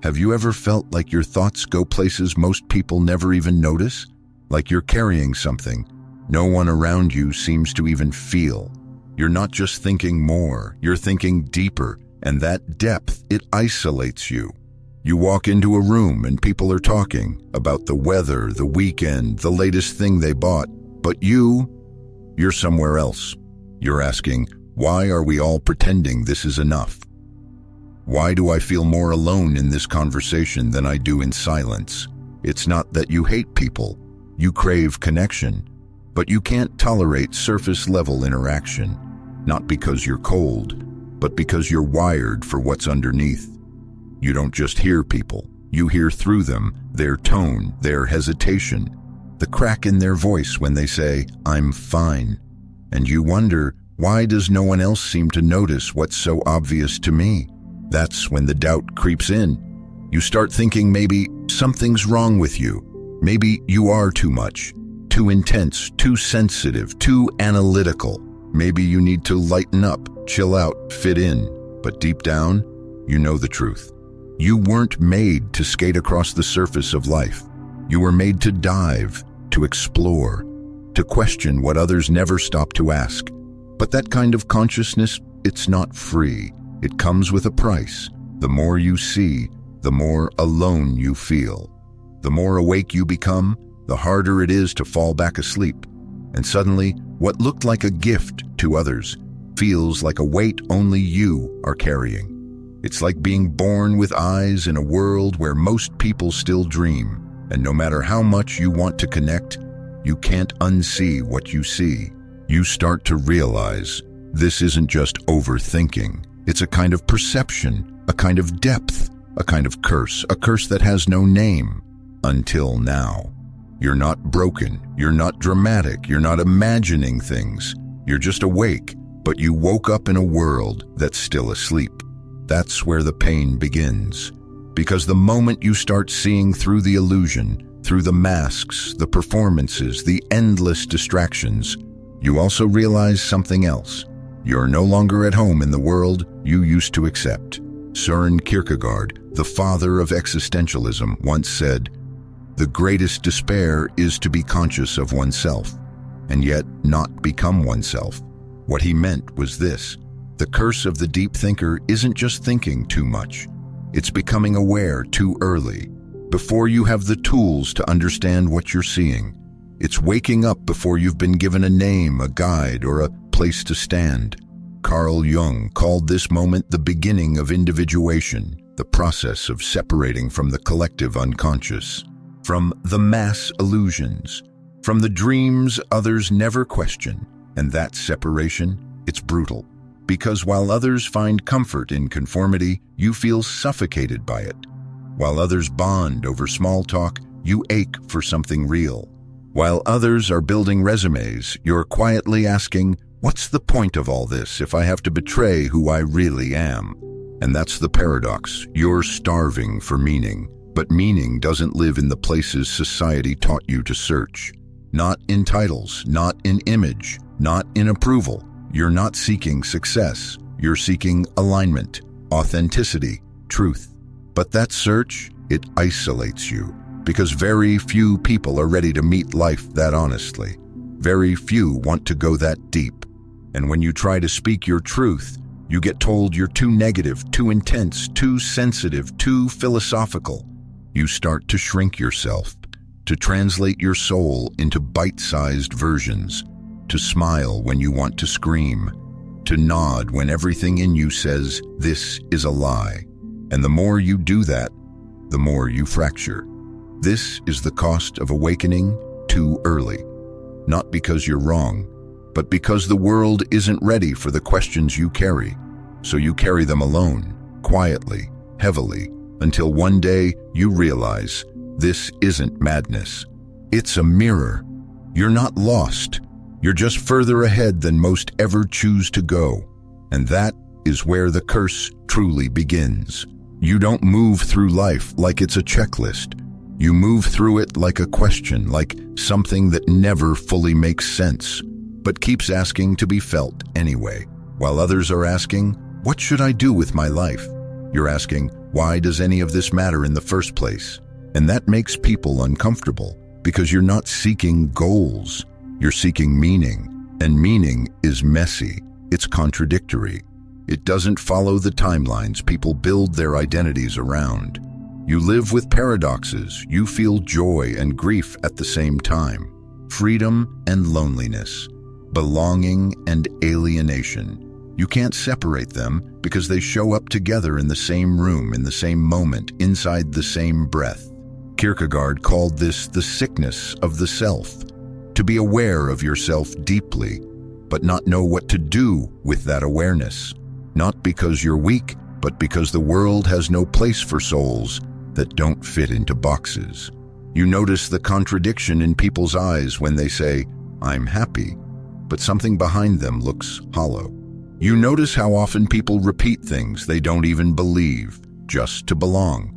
Have you ever felt like your thoughts go places most people never even notice? Like you're carrying something no one around you seems to even feel. You're not just thinking more, you're thinking deeper, and that depth, it isolates you. You walk into a room and people are talking about the weather, the weekend, the latest thing they bought, but you're somewhere else. You're asking, why are we all pretending this is enough? Why do I feel more alone in this conversation than I do in silence? It's not that you hate people. You crave connection, but you can't tolerate surface-level interaction, not because you're cold, but because you're wired for what's underneath. You don't just hear people. You hear through them, their tone, their hesitation, the crack in their voice when they say, "I'm fine." And you wonder, why does no one else seem to notice what's so obvious to me? That's when the doubt creeps in. You start thinking maybe something's wrong with you. Maybe you are too much, too intense, too sensitive, too analytical. Maybe you need to lighten up, chill out, fit in. But deep down, you know the truth. You weren't made to skate across the surface of life. You were made to dive, to explore, to question what others never stop to ask. But that kind of consciousness, it's not free. It comes with a price. The more you see, the more alone you feel. The more awake you become, the harder it is to fall back asleep. And suddenly, what looked like a gift to others feels like a weight only you are carrying. It's like being born with eyes in a world where most people still dream. And no matter how much you want to connect, you can't unsee what you see. You start to realize this isn't just overthinking. It's a kind of perception, a kind of depth, a kind of curse, a curse that has no name. Until now. You're not broken, you're not dramatic, you're not imagining things. You're just awake, but you woke up in a world that's still asleep. That's where the pain begins. Because the moment you start seeing through the illusion, through the masks, the performances, the endless distractions, you also realize something else. You're no longer at home in the world you used to accept. Søren Kierkegaard, the father of existentialism, once said, "The greatest despair is to be conscious of oneself, and yet not become oneself." What he meant was this: the curse of the deep thinker isn't just thinking too much. It's becoming aware too early, before you have the tools to understand what you're seeing. It's waking up before you've been given a name, a guide, or a place to stand. Carl Jung called this moment the beginning of individuation, the process of separating from the collective unconscious, from the mass illusions, from the dreams others never question. And that separation, it's brutal. Because while others find comfort in conformity, you feel suffocated by it. While others bond over small talk, you ache for something real. While others are building resumes, you're quietly asking, what's the point of all this if I have to betray who I really am? And that's the paradox. You're starving for meaning. But meaning doesn't live in the places society taught you to search. Not in titles, not in image, not in approval. You're not seeking success. You're seeking alignment, authenticity, truth. But that search, it isolates you, because very few people are ready to meet life that honestly. Very few want to go that deep. And when you try to speak your truth, you get told you're too negative, too intense, too sensitive, too philosophical. You start to shrink yourself, to translate your soul into bite-sized versions, to smile when you want to scream, to nod when everything in you says, this is a lie. And the more you do that, the more you fracture. This is the cost of awakening too early. Not because you're wrong, but because the world isn't ready for the questions you carry. So you carry them alone, quietly, heavily, until one day you realize this isn't madness. It's a mirror. You're not lost. You're just further ahead than most ever choose to go. And that is where the curse truly begins. You don't move through life like it's a checklist. You move through it like a question, like something that never fully makes sense, but keeps asking to be felt anyway. While others are asking, what should I do with my life? You're asking, Why does any of this matter in the first place? And that makes people uncomfortable, because you're not seeking goals, you're seeking meaning. And meaning is messy, it's contradictory. It doesn't follow the timelines people build their identities around. You live with paradoxes, you feel joy and grief at the same time, freedom and loneliness, belonging and alienation. You can't separate them because they show up together in the same room, in the same moment, inside the same breath. Kierkegaard called this the sickness of the self. To be aware of yourself deeply, but not know what to do with that awareness. Not because you're weak, but because the world has no place for souls that don't fit into boxes. You notice the contradiction in people's eyes when they say, "I'm happy," but something behind them looks hollow. You notice how often people repeat things they don't even believe, just to belong.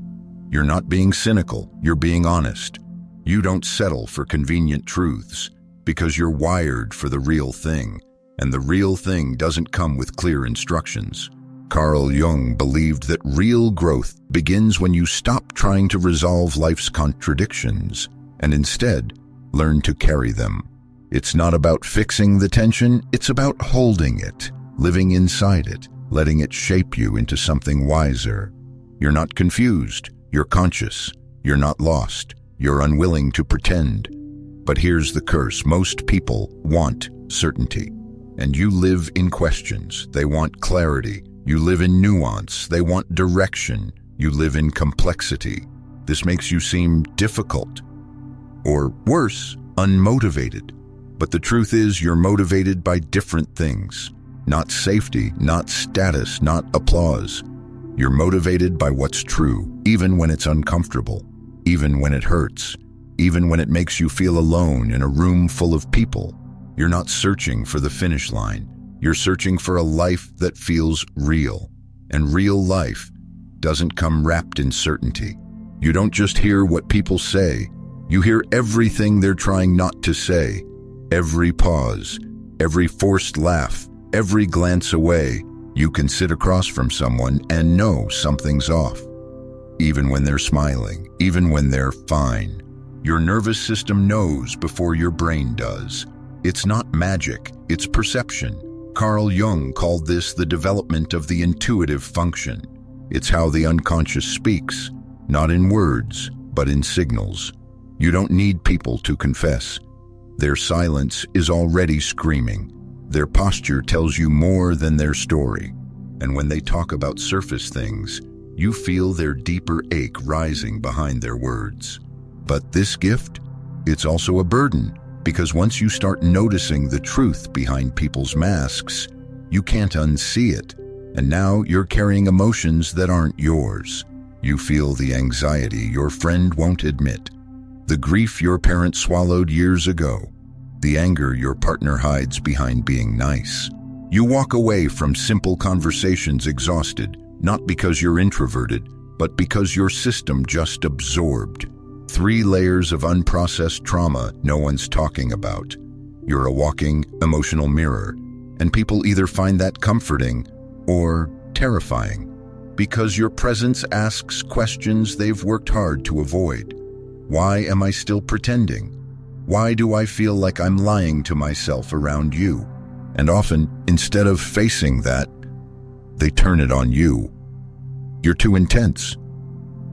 You're not being cynical, you're being honest. You don't settle for convenient truths, because you're wired for the real thing, and the real thing doesn't come with clear instructions. Carl Jung believed that real growth begins when you stop trying to resolve life's contradictions, and instead learn to carry them. It's not about fixing the tension, it's about holding it, living inside it, letting it shape you into something wiser. You're not confused, you're conscious, you're not lost, you're unwilling to pretend. But here's the curse: most people want certainty, and you live in questions. They want clarity. You live in nuance. They want direction. You live in complexity. This makes you seem difficult, or worse, unmotivated. But the truth is, you're motivated by different things. Not safety, not status, not applause. You're motivated by what's true, even when it's uncomfortable, even when it hurts, even when it makes you feel alone in a room full of people. You're not searching for the finish line. You're searching for a life that feels real. And real life doesn't come wrapped in certainty. You don't just hear what people say. You hear everything they're trying not to say. Every pause, every forced laugh, every glance away. You can sit across from someone and know something's off. Even when they're smiling, even when they're fine. Your nervous system knows before your brain does. It's not magic, it's perception. Carl Jung called this the development of the intuitive function. It's how the unconscious speaks, not in words, but in signals. You don't need people to confess. Their silence is already screaming. Their posture tells you more than their story. And when they talk about surface things, you feel their deeper ache rising behind their words. But this gift, it's also a burden, because once you start noticing the truth behind people's masks, you can't unsee it. And now you're carrying emotions that aren't yours. You feel the anxiety your friend won't admit, the grief your parent swallowed years ago, the anger your partner hides behind being nice. You walk away from simple conversations exhausted, not because you're introverted, but because your system just absorbed 3 layers of unprocessed trauma no one's talking about. You're a walking emotional mirror, and people either find that comforting or terrifying, because your presence asks questions they've worked hard to avoid. Why am I still pretending? Why do I feel like I'm lying to myself around you? And often, instead of facing that, they turn it on you. You're too intense.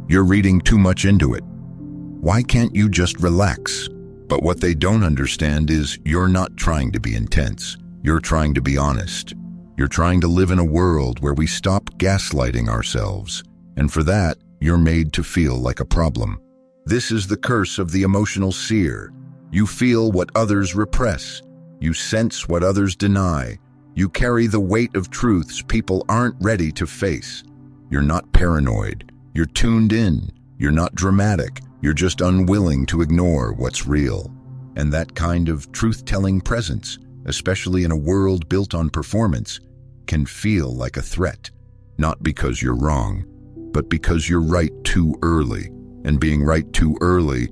You're reading too much into it. Why can't you just relax? But what they don't understand is you're not trying to be intense. You're trying to be honest. You're trying to live in a world where we stop gaslighting ourselves. And for that, you're made to feel like a problem. This is the curse of the emotional seer. You feel what others repress. You sense what others deny. You carry the weight of truths people aren't ready to face. You're not paranoid. You're tuned in. You're not dramatic. You're just unwilling to ignore what's real. And that kind of truth-telling presence, especially in a world built on performance, can feel like a threat. Not because you're wrong, but because you're right too early. And being right too early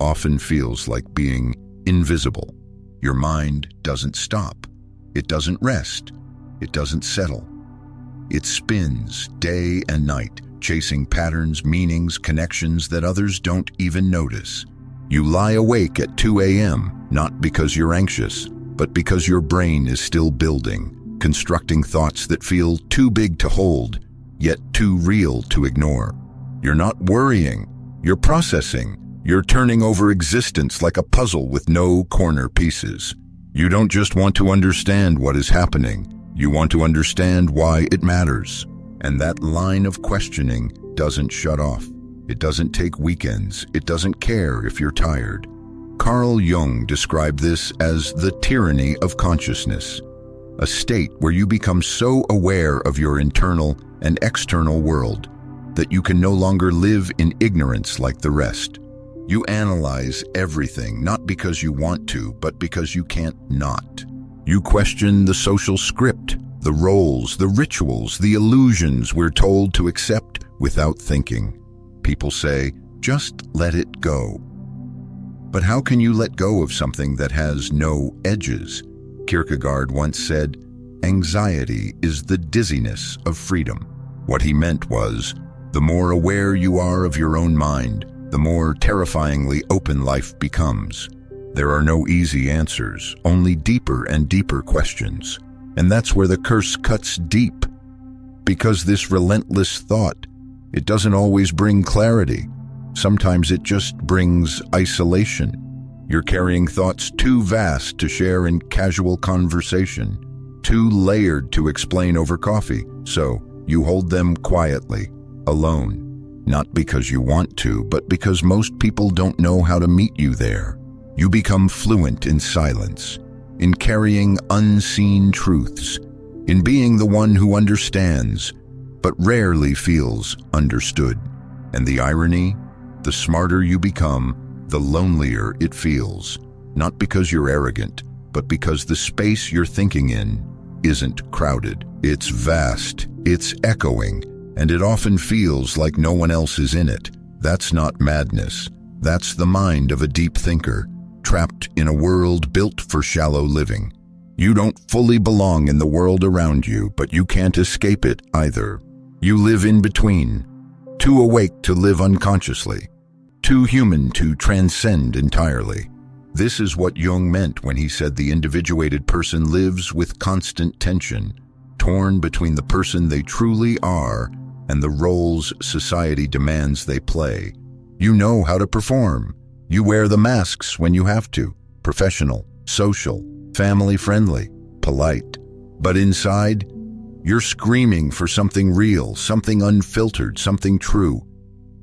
often feels like being invisible. Your mind doesn't stop. It doesn't rest. It doesn't settle. It spins day and night, chasing patterns, meanings, connections that others don't even notice. You lie awake at 2 a.m., not because you're anxious, but because your brain is still building, constructing thoughts that feel too big to hold, yet too real to ignore. You're not worrying, you're processing. You're turning over existence like a puzzle with no corner pieces. You don't just want to understand what is happening, you want to understand why it matters. And that line of questioning doesn't shut off. It doesn't take weekends. It doesn't care if you're tired. Carl Jung described this as the tyranny of consciousness, a state where you become so aware of your internal and external world that you can no longer live in ignorance like the rest. You analyze everything, not because you want to, but because you can't not. You question the social script, the roles, the rituals, the illusions we're told to accept without thinking. People say, just let it go. But how can you let go of something that has no edges? Kierkegaard once said, "Anxiety is the dizziness of freedom." What he meant was, the more aware you are of your own mind, the more terrifyingly open life becomes. There are no easy answers, only deeper and deeper questions. And that's where the curse cuts deep. Because this relentless thought, it doesn't always bring clarity. Sometimes it just brings isolation. You're carrying thoughts too vast to share in casual conversation, too layered to explain over coffee, so you hold them quietly, alone. Not because you want to, but because most people don't know how to meet you there. You become fluent in silence, in carrying unseen truths, in being the one who understands, but rarely feels understood. And the irony? The smarter you become, the lonelier it feels. Not because you're arrogant, but because the space you're thinking in isn't crowded. It's vast, it's echoing, and it often feels like no one else is in it. That's not madness. That's the mind of a deep thinker, trapped in a world built for shallow living. You don't fully belong in the world around you, but you can't escape it either. You live in between, too awake to live unconsciously, too human to transcend entirely. This is what Jung meant when he said the individuated person lives with constant tension, torn between the person they truly are and the roles society demands they play. You know how to perform. You wear the masks when you have to, professional, social, family-friendly, polite. But inside, you're screaming for something real, something unfiltered, something true.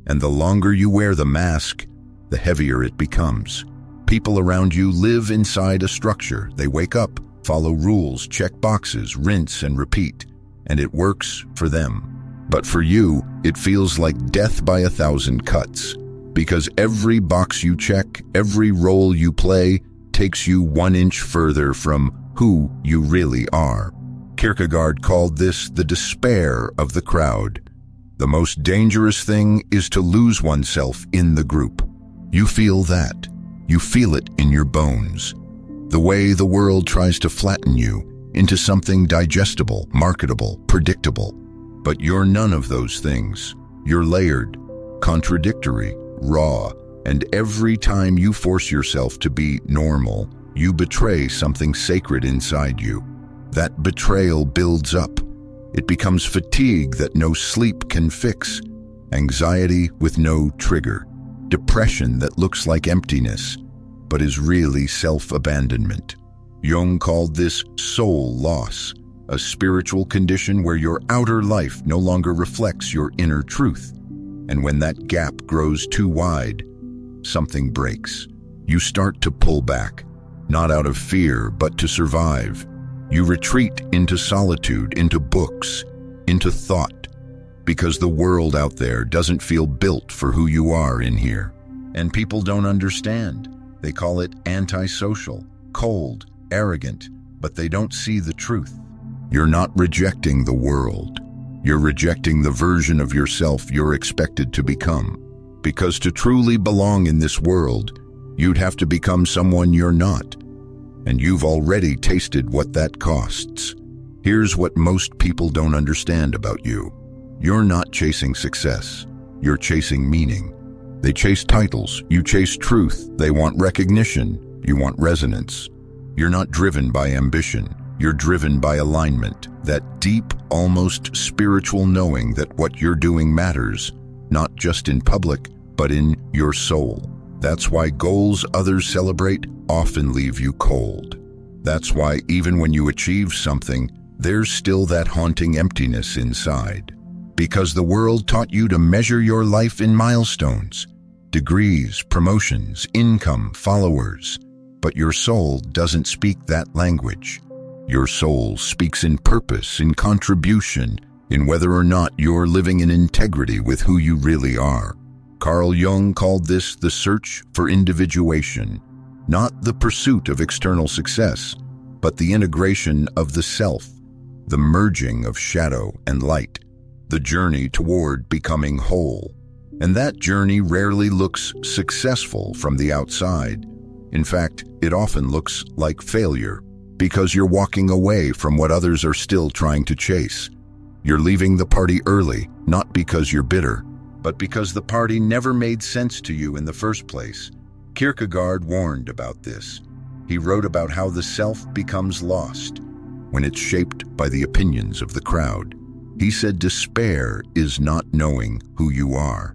And the longer you wear the mask, the heavier it becomes. People around you live inside a structure. They wake up, follow rules, check boxes, rinse and repeat. And it works for them. But for you, it feels like death by 1,000 cuts. Because every box you check, every role you play, takes you 1 inch further from who you really are. Kierkegaard called this the despair of the crowd. The most dangerous thing is to lose oneself in the group. You feel that. You feel it in your bones. The way the world tries to flatten you into something digestible, marketable, predictable. But you're none of those things. You're layered, contradictory, raw, and every time you force yourself to be normal, you betray something sacred inside you. That betrayal builds up. It becomes fatigue that no sleep can fix, anxiety with no trigger, depression that looks like emptiness, but is really self-abandonment. Jung called this soul loss, a spiritual condition where your outer life no longer reflects your inner truth. And when that gap grows too wide, something breaks. You start to pull back, not out of fear, but to survive. You retreat into solitude, into books, into thought, because the world out there doesn't feel built for who you are in here. And people don't understand. They call it antisocial, cold, arrogant, but they don't see the truth. You're not rejecting the world. You're rejecting the version of yourself you're expected to become. Because to truly belong in this world, you'd have to become someone you're not. And you've already tasted what that costs. Here's what most people don't understand about you. You're not chasing success. You're chasing meaning. They chase titles. You chase truth. They want recognition. You want resonance. You're not driven by ambition. You're driven by alignment, that deep, almost spiritual knowing that what you're doing matters, not just in public, but in your soul. That's why goals others celebrate often leave you cold. That's why even when you achieve something, there's still that haunting emptiness inside. Because the world taught you to measure your life in milestones, degrees, promotions, income, followers. But your soul doesn't speak that language. Your soul speaks in purpose, in contribution, in whether or not you're living in integrity with who you really are. Carl Jung called this the search for individuation, not the pursuit of external success, but the integration of the self, the merging of shadow and light, the journey toward becoming whole. And that journey rarely looks successful from the outside. In fact, it often looks like failure, because you're walking away from what others are still trying to chase. You're leaving the party early, not because you're bitter, but because the party never made sense to you in the first place. Kierkegaard warned about this. He wrote about how the self becomes lost when it's shaped by the opinions of the crowd. He said despair is not knowing who you are,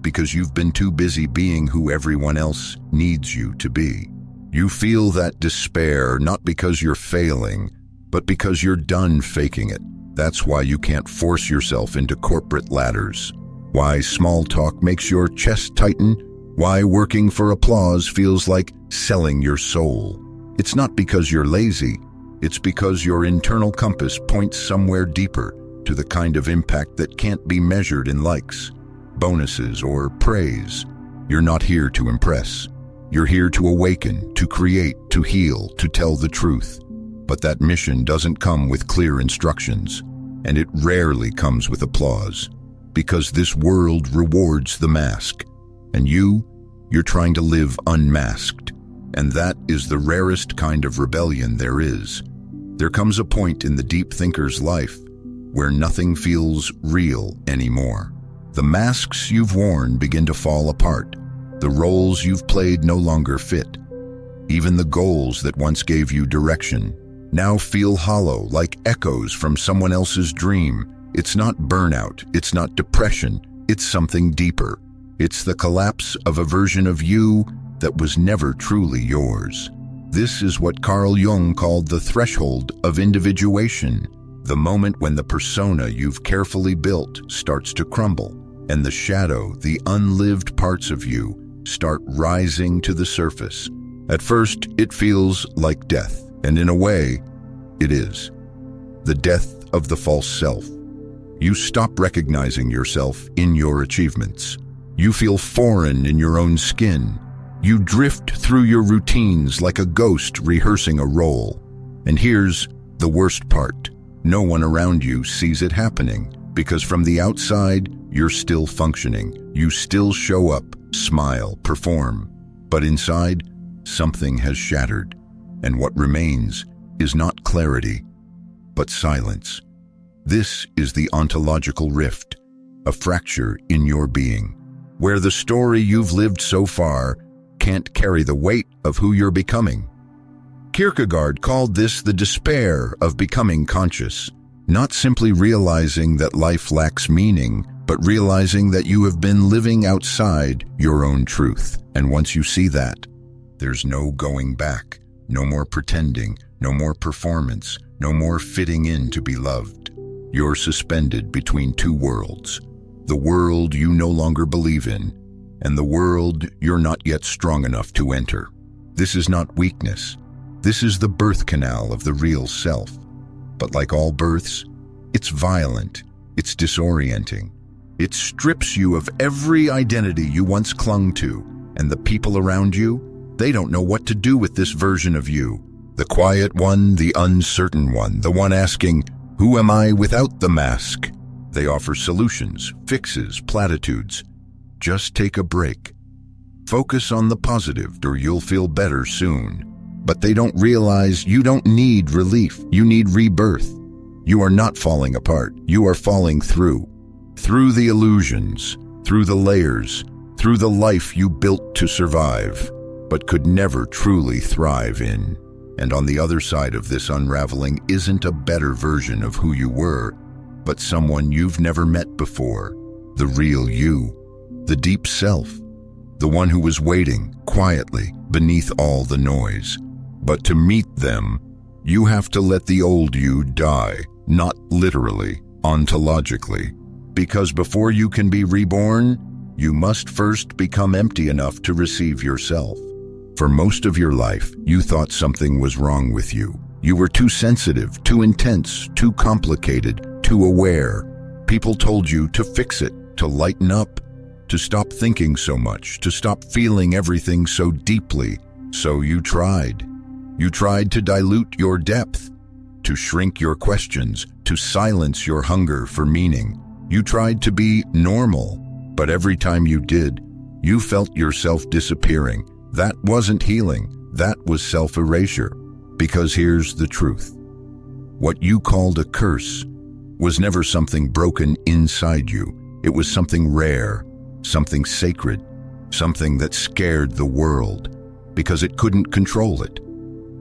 because you've been too busy being who everyone else needs you to be. You feel that despair not because you're failing, but because you're done faking it. That's why you can't force yourself into corporate ladders. Why small talk makes your chest tighten. Why working for applause feels like selling your soul. It's not because you're lazy. It's because your internal compass points somewhere deeper, to the kind of impact that can't be measured in likes, bonuses, or praise. You're not here to impress. You're here to awaken, to create, to heal, to tell the truth. But that mission doesn't come with clear instructions, and it rarely comes with applause, because this world rewards the mask, and you're trying to live unmasked, and that is the rarest kind of rebellion there is. There comes a point in the deep thinker's life where nothing feels real anymore. The masks you've worn begin to fall apart. The roles you've played no longer fit. Even the goals that once gave you direction now feel hollow, like echoes from someone else's dream. It's not burnout, it's not depression, it's something deeper. It's the collapse of a version of you that was never truly yours. This is what Carl Jung called the threshold of individuation, the moment when the persona you've carefully built starts to crumble, and the shadow, the unlived parts of you, start rising to the surface. At first, it feels like death, and in a way, it is. The death of the false self. You stop recognizing yourself in your achievements. You feel foreign in your own skin. You drift through your routines like a ghost rehearsing a role. And here's the worst part. No one around you sees it happening, because from the outside, you're still functioning. You still show up, smile, perform. But inside, something has shattered, and what remains is not clarity, but silence. This is the ontological rift, a fracture in your being, where the story you've lived so far can't carry the weight of who you're becoming. Kierkegaard called this the despair of becoming conscious, not simply realizing that life lacks meaning, but realizing that you have been living outside your own truth. And once you see that, there's no going back, no more pretending, no more performance, no more fitting in to be loved. You're suspended between two worlds, the world you no longer believe in, and the world you're not yet strong enough to enter. This is not weakness. This is the birth canal of the real self. But like all births, it's violent, it's disorienting. It strips you of every identity you once clung to, and the people around you, they don't know what to do with this version of you. The quiet one, the uncertain one, the one asking, "Who am I without the mask?" They offer solutions, fixes, platitudes. Just take a break. Focus on the positive, or you'll feel better soon. But they don't realize you don't need relief, you need rebirth. You are not falling apart, you are falling through. through the illusions, through the layers, through the life you built to survive, but could never truly thrive in. And on the other side of this unraveling isn't a better version of who you were, but someone you've never met before, the real you, the deep self, the one who was waiting quietly beneath all the noise. But to meet them, you have to let the old you die, not literally, ontologically. Because before you can be reborn, you must first become empty enough to receive yourself. For most of your life, you thought something was wrong with you. You were too sensitive, too intense, too complicated, too aware. People told you to fix it, to lighten up, to stop thinking so much, to stop feeling everything so deeply. So you tried. You tried to dilute your depth, to shrink your questions, to silence your hunger for meaning. You tried to be normal, but every time you did, you felt yourself disappearing. That wasn't healing, that was self-erasure. Because here's the truth. What you called a curse was never something broken inside you. It was something rare, something sacred, something that scared the world, because it couldn't control it.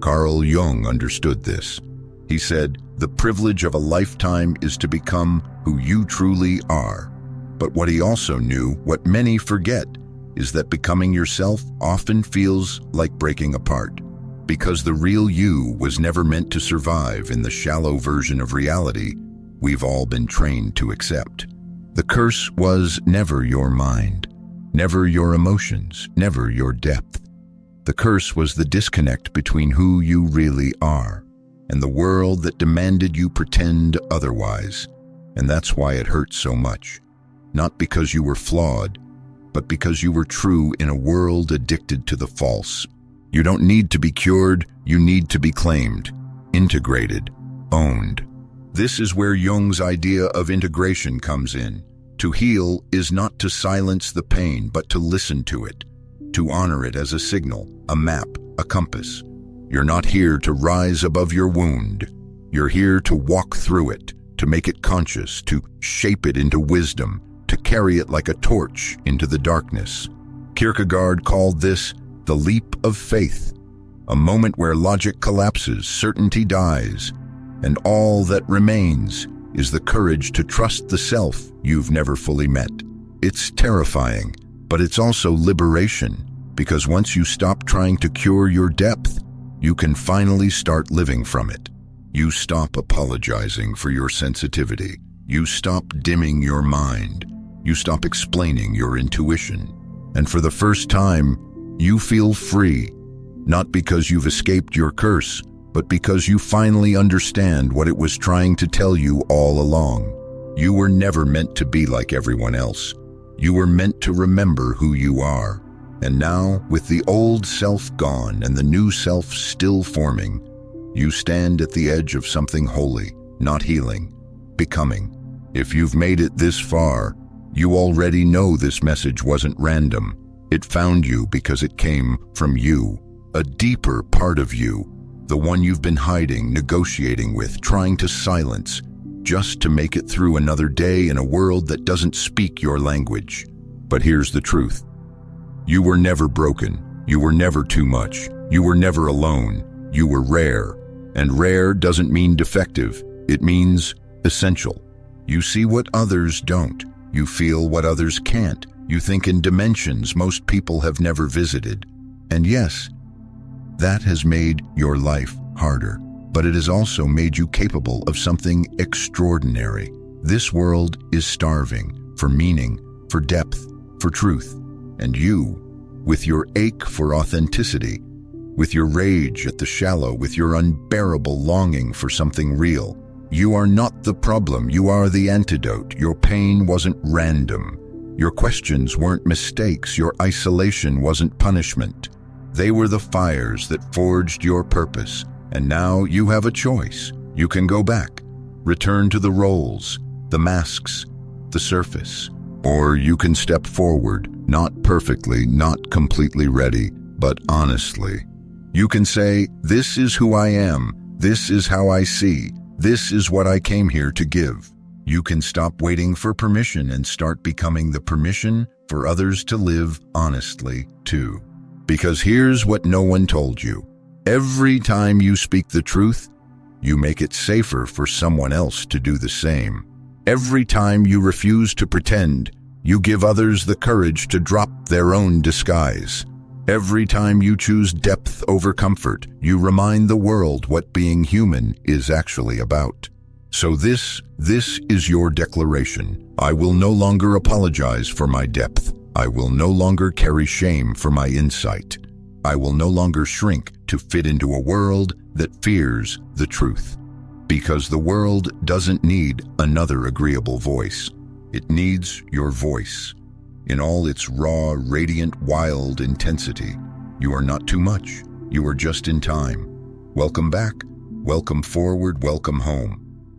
Carl Jung understood this. He said, "The privilege of a lifetime is to become who you truly are." But what he also knew, what many forget, is that becoming yourself often feels like breaking apart. Because the real you was never meant to survive in the shallow version of reality we've all been trained to accept. The curse was never your mind, never your emotions, never your depth. The curse was the disconnect between who you really are and the world that demanded you pretend otherwise. And that's why it hurt so much. Not because you were flawed, but because you were true in a world addicted to the false. You don't need to be cured, you need to be claimed, integrated, owned. This is where Jung's idea of integration comes in. To heal is not to silence the pain, but to listen to it, to honor it as a signal, a map, a compass. You're not here to rise above your wound. You're here to walk through it, to make it conscious, to shape it into wisdom, to carry it like a torch into the darkness. Kierkegaard called this the leap of faith, a moment where logic collapses, certainty dies, and all that remains is the courage to trust the self you've never fully met. It's terrifying, but it's also liberation, because once you stop trying to cure your depth, you can finally start living from it. You stop apologizing for your sensitivity. You stop dimming your mind. You stop explaining your intuition. And for the first time, you feel free, not because you've escaped your curse, but because you finally understand what it was trying to tell you all along. You were never meant to be like everyone else. You were meant to remember who you are. And now, with the old self gone and the new self still forming, you stand at the edge of something holy, not healing, becoming. If you've made it this far, you already know this message wasn't random. It found you because it came from you, a deeper part of you, the one you've been hiding, negotiating with, trying to silence, just to make it through another day in a world that doesn't speak your language. But here's the truth. You were never broken. You were never too much. You were never alone. You were rare. And rare doesn't mean defective. It means essential. You see what others don't. You feel what others can't. You think in dimensions most people have never visited. And yes, that has made your life harder, but it has also made you capable of something extraordinary. This world is starving for meaning, for depth, for truth. And you, with your ache for authenticity, with your rage at the shallow, with your unbearable longing for something real, you are not the problem, you are the antidote. Your pain wasn't random. Your questions weren't mistakes. Your isolation wasn't punishment. They were the fires that forged your purpose. And now you have a choice. You can go back, return to the roles, the masks, the surface. Or you can step forward, not perfectly, not completely ready, but honestly. You can say, "This is who I am. This is how I see. This is what I came here to give." You can stop waiting for permission and start becoming the permission for others to live honestly, too. Because here's what no one told you. Every time you speak the truth, you make it safer for someone else to do the same. Every time you refuse to pretend, you give others the courage to drop their own disguise. Every time you choose depth over comfort, you remind the world what being human is actually about. So this is your declaration. I will no longer apologize for my depth. I will no longer carry shame for my insight. I will no longer shrink to fit into a world that fears the truth. Because the world doesn't need another agreeable voice. It needs your voice. In all its raw, radiant, wild intensity. You are not too much. You are just in time. Welcome back. Welcome forward. Welcome home.